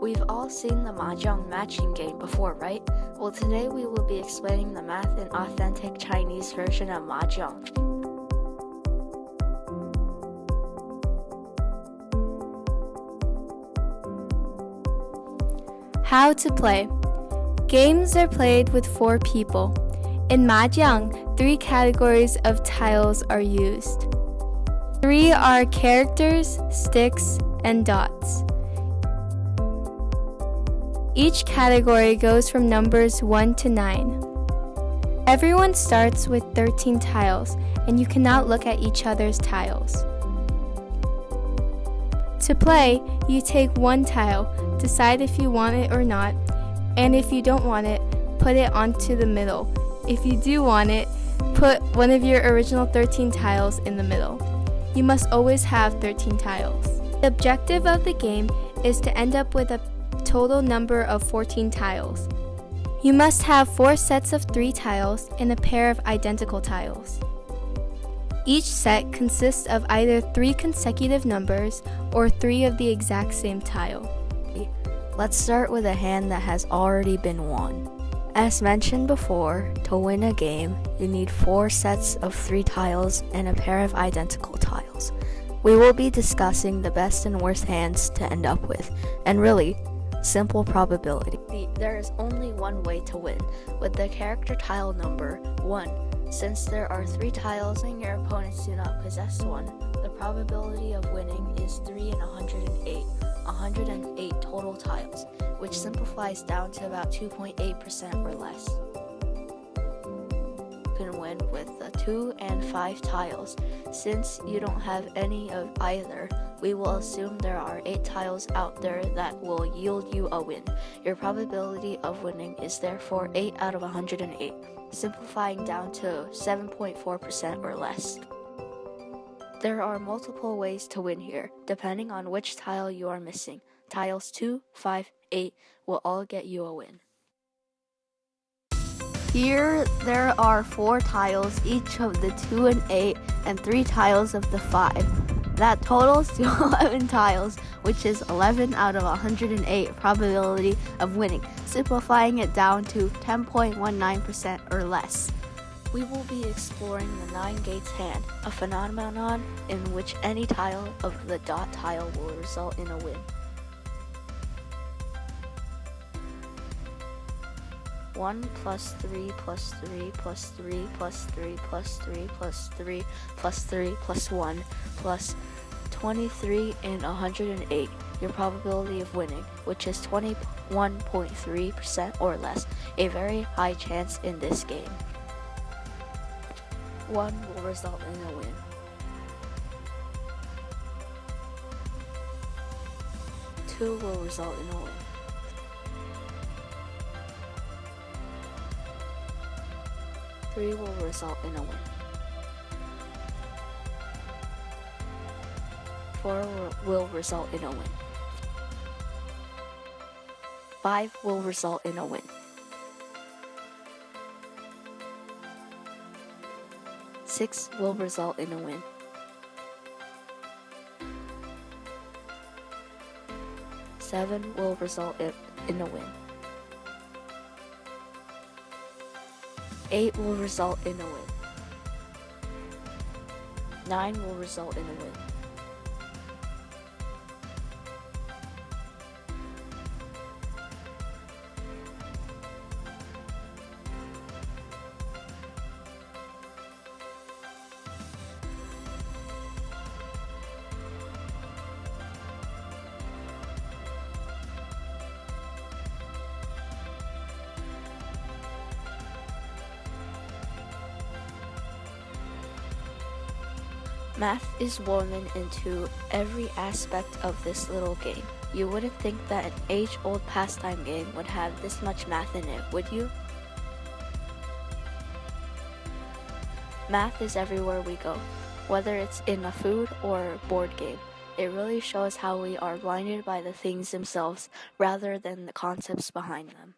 We've all seen the Mahjong matching game before, right? Well, today we will be explaining the math and authentic Chinese version of Mahjong. How to play. Games are played with 4 people. In Mahjong, 3 categories of tiles are used. 3 are characters, sticks, and dots. Each category goes from numbers 1 to 9. Everyone starts with 13 tiles, and you cannot look at each other's tiles. To play, you take 1 tile, decide if you want it or not, and if you don't want it, put it onto the middle. If you do want it, put one of your original 13 tiles in the middle. You must always have 13 tiles. The objective of the game is to end up with a total number of 14 tiles. You must have 4 sets of 3 tiles and a pair of identical tiles. Each set consists of either 3 consecutive numbers or 3 of the exact same tile. Let's start with a hand that has already been won. As mentioned before, to win a game, you need 4 sets of 3 tiles and a pair of identical tiles. We will be discussing the best and worst hands to end up with, and really, simple probability. There is only one way to win, with the character tile number 1. Since there are 3 tiles and your opponents do not possess one, the probability of winning is 3 in 108. 108 total tiles, which simplifies down to about 2.8% or less. You can win with the 2 and 5 tiles. Since you don't have any of either, we will assume there are 8 tiles out there that will yield you a win. Your probability of winning is therefore 8 out of 108, simplifying down to 7.4% or less. There are multiple ways to win here, depending on which tile you are missing. Tiles 2, 5, 8 will all get you a win. Here there are 4 tiles, each of the 2 and 8, and 3 tiles of the 5. That totals to 11 tiles, which is 11 out of 108 probability of winning, simplifying it down to 10.19% or less. We will be exploring the 9 gates hand, a phenomenon in which any tile of the dot tile will result in a win. 1 plus 3 plus 3 plus 3 plus 3 plus 3 plus 3 plus 3 plus 1 plus 23 in 108, your probability of winning, which is 21.3% or less, a very high chance in this game. 1 will result in a win. 2 will result in a win. 3 will result in a win. 4 will result in a win. 5 will result in a win. 6 will result in a win. 7 will result in a win. 8 will result in a win. 9 will result in a win. 'Math is woven into every aspect of this little game. You wouldn't think that an age-old pastime game would have this much math in it, would you? Math is everywhere we go, whether it's in a food or board game. It really shows how we are blinded by the things themselves rather than the concepts behind them.